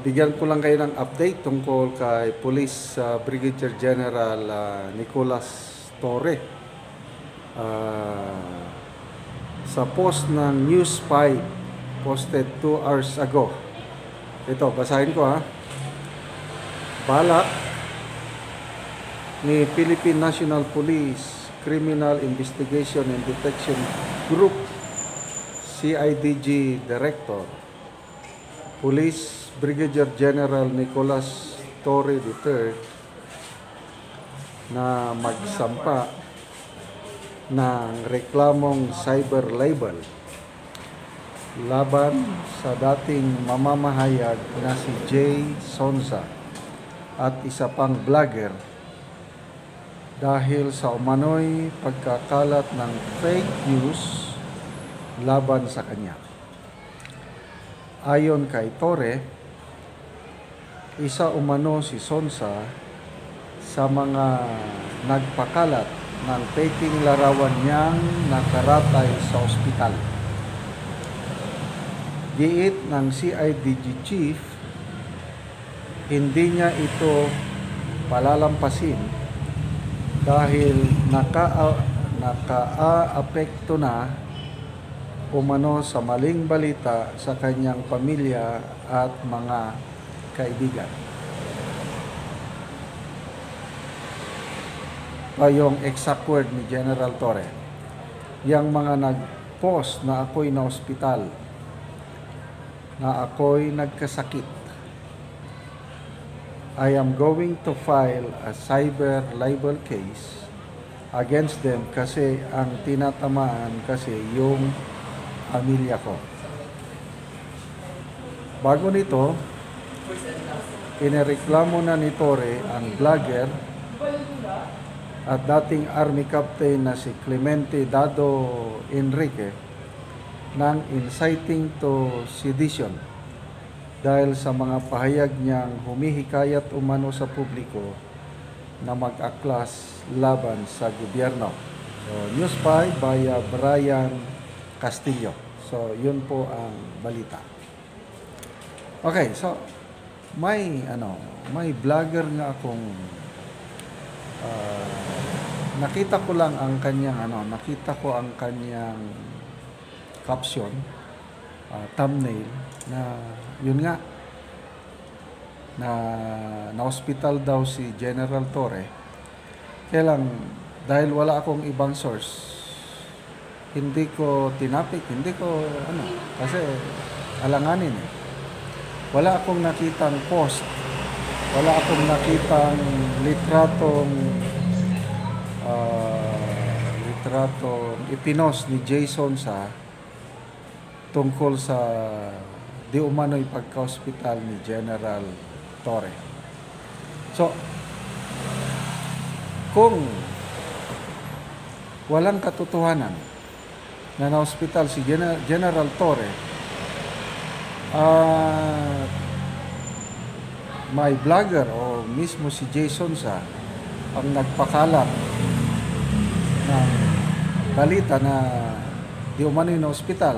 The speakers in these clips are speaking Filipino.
Bigyan ko lang kayo ng update tungkol kay Police Brigadier General Nicolas Torre. Ah, sa post ng News 5, posted 2 hours ago. Ito, basahin ko ha. Balak ni Philippine National Police Criminal Investigation and Detection Group CIDG Director Police Brigadier General Nicolas Torre III na magsampa ng reklamong cyber libel laban sa dating mamamahayag na si Jay Sonza at isa pang vlogger dahil sa umano'y pagkakalat ng fake news laban sa kanya. Ayon kay Torre, isa umano si Sonza sa mga nagpakalat ng peking larawan niyang nakaratay sa ospital. Giit ng CIDG Chief, hindi niya ito palalampasin dahil nakaapekto na umano sa maling balita sa kanyang pamilya at mga kaibigan. Yung exact word ni General Torre, yung mga nag-post na ako'y na ospital, na ako'y nagkasakit, I am going to file a cyber libel case against them kasi ang tinatamaan kasi yung pamilya ko. Bago nito, inireklamo na ni Torre ang vlogger at dating Army Captain na si Clemente Dado Enrique ng inciting to sedition dahil sa mga pahayag niyang humihikayat umano sa publiko na mag-aklas laban sa gobyerno. So, News 5 by Brian Castillo. So, yun po ang balita. Okay, so may vlogger nga akong nakita ko ang kanyang caption, thumbnail na yun nga na hospital daw si General Torre. Kaya lang dahil wala akong ibang source, hindi ko tinapik, kasi alanganin eh. Wala akong nakitang post, wala akong nakitang litratong ipinost ni Jason tungkol sa di umano'y pagka-hospital ni General Torre. So, kung walang katotohanan na na-hospital si General Torre, may vlogger o mismo si Jason ang nagpakalat ng balita na di umano'y na hospital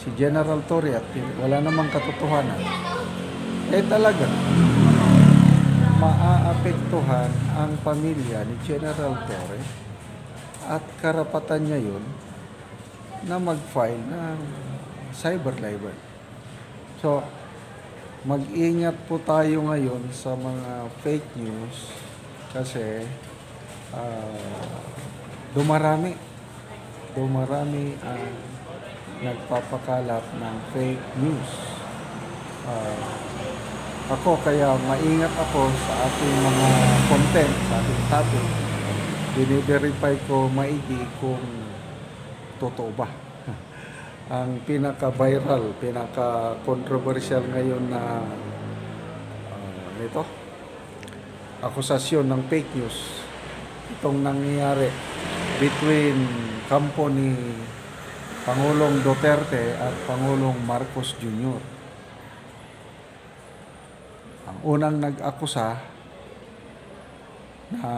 si General Torre at wala namang katotohanan, talaga maaapektuhan ang pamilya ni General Torre at karapatan niya yun na mag-file ng cyber libel. So, mag-ingat po tayo ngayon sa mga fake news kasi dumarami ang nagpapakalat ng fake news. Ako kaya maingat ako sa ating mga content, sa ating topic. Bine-verify ko maigi kung totoo ba. Ang pinaka-viral, pinaka-controversial ngayon na akusasyon ng fake news, itong nangyayari between kampo ni Pangulong Duterte at Pangulong Marcos Jr. Ang unang nag-akusa na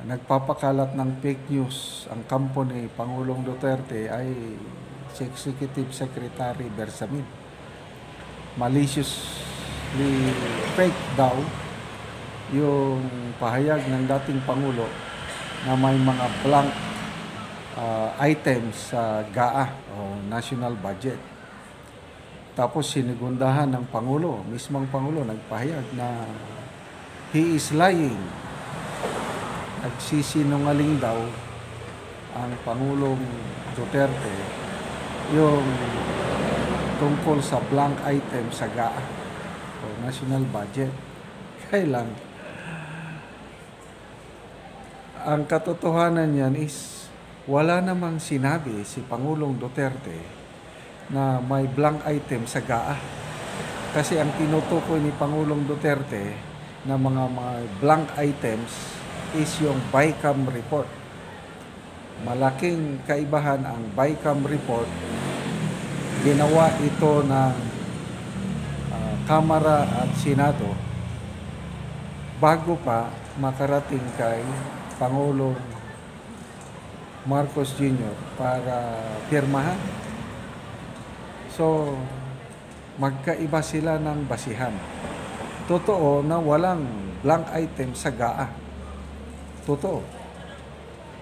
nagpapakalat ng fake news ang kampo ni Pangulong Duterte ay si Executive Secretary Bersamin. maliciously fake daw yung pahayag ng dating Pangulo na may mga blank items sa GAA o National Budget. Tapos sinigundahan ng Pangulo, mismong Pangulo nagpahayag na he is lying. Nagsisinungaling daw ang Pangulong Duterte yung tungkol sa blank item sa GAA o National Budget. Kailan? Ang katotohanan niyan is wala namang sinabi si Pangulong Duterte na may blank item sa GAA. Kasi ang tinutukoy ni Pangulong Duterte na mga blank items is yung BICAM report. Malaking kaibahan ang BICAM report. Ginawa ito ng Kamara at Senado bago pa makarating kay Pangulong Marcos Jr. para pirmahan. So, magkaiba sila ng basihan. Totoo na walang blank item sa GAA. Totoo.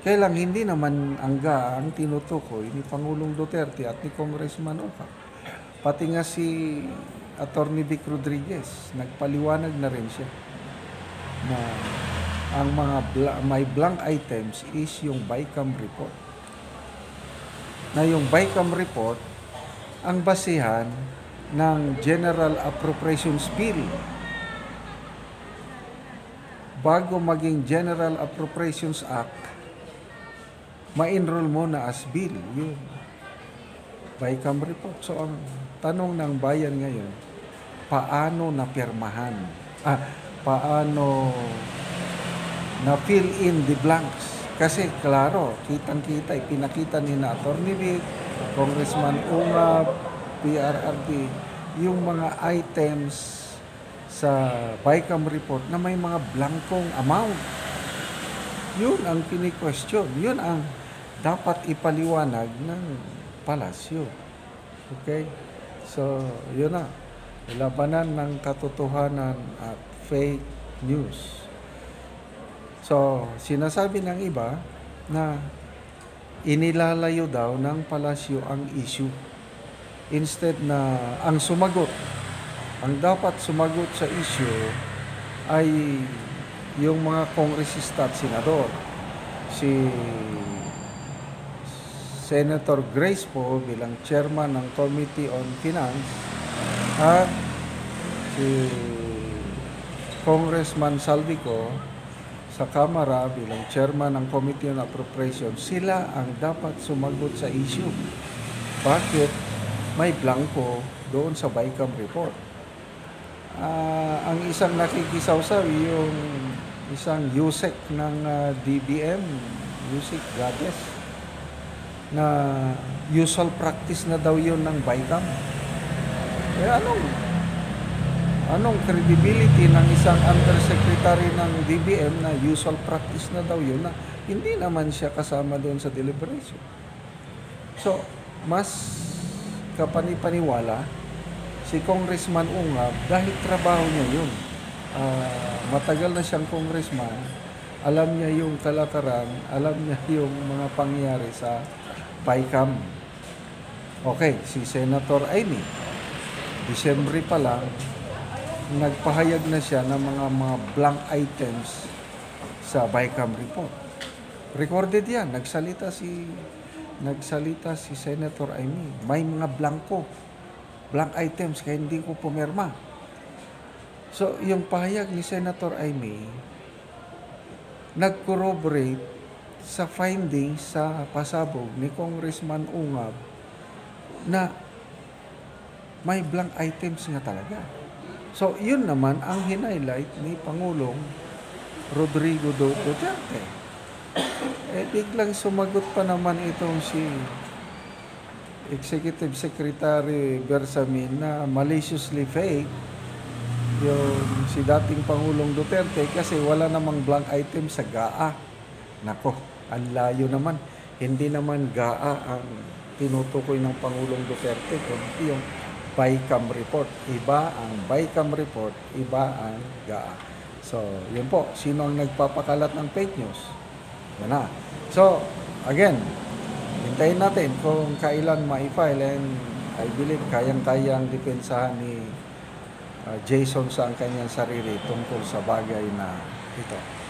Kaya lang hindi naman ang GAA ang tinutukoy ni Pangulong Duterte at ni Congressman Oca. Pati nga si Attorney Vic Rodriguez, nagpaliwanag na rin siya na ang mga may blank items is yung BICAM report. Na yung BICAM report ang basihan ng General Appropriations Bill. Bago maging General Appropriations Act, ma-enroll mo na as bill yun. BICAM report. So ang tanong ng bayan ngayon, paano napirmahan? Paano na fill in the blanks? Kasi klaro, kitang-kita, ipinakita ni na Attorney Vic, Congressman Ungab, PRRD, yung mga items sa BICAM report na may mga blankong amount. Yun ang kini-question. Yun ang dapat ipaliwanag ng palasyo. Okay? So, yun na. Labanan ng katotohanan at fake news. So, sinasabi ng iba na inilalayo daw ng palasyo ang issue. Instead na ang sumagot, ang dapat sumagot sa issue ay yung mga kongresista at senador. Si Senator Grace po bilang chairman ng Committee on Finance at si Congressman Saldico sa Kamara bilang chairman ng Committee on Appropriations, sila ang dapat sumagot sa issue. Bakit may blanco doon sa BICAM report? Ang isang nakikisawsaw, yung isang USEC ng DBM, USEC Gades, na usual practice na daw yun ng BICAM. Anong credibility ng isang undersecretary ng DBM na usual practice na daw yun na hindi naman siya kasama doon sa deliberation? So, mas kapanipaniwala si Congressman Ungab dahil trabaho niya yun. Matagal na siyang congressman, alam niya yung kalakaran, alam niya yung mga pangyayari sa BICAM. Okay, si Senator Amy, Disyembre pa lang, nagpahayag na siya ng mga blank items sa BICAM report. Recorded yan, nagsalita si Senator Amy. May mga blank items kaya hindi ko pumirma. So, yung pahayag ni Senator Amy nag-corroborate sa findings sa pasabog ni Congressman Ungab na may blank items nga talaga. So, yun naman ang hinighlight ni Pangulong Rodrigo Duterte. Biglang sumagot pa naman itong si Executive Secretary Bersamin na maliciously fake yung si dating Pangulong Duterte kasi wala namang blank item sa GAA. Nako, ang layo naman. Hindi naman GAA ang tinutukoy ng Pangulong Duterte, kundi yung BICAM report. Iba ang BICAM report, iba ang GAA. So, yun po. Sino ang nagpapakalat ng fake news? Yan na. So, again, hintayin natin kung kailan ma-file, and I believe kayang-kayang depensahan ni Jason sa ang kanyang sarili tungkol sa bagay na ito.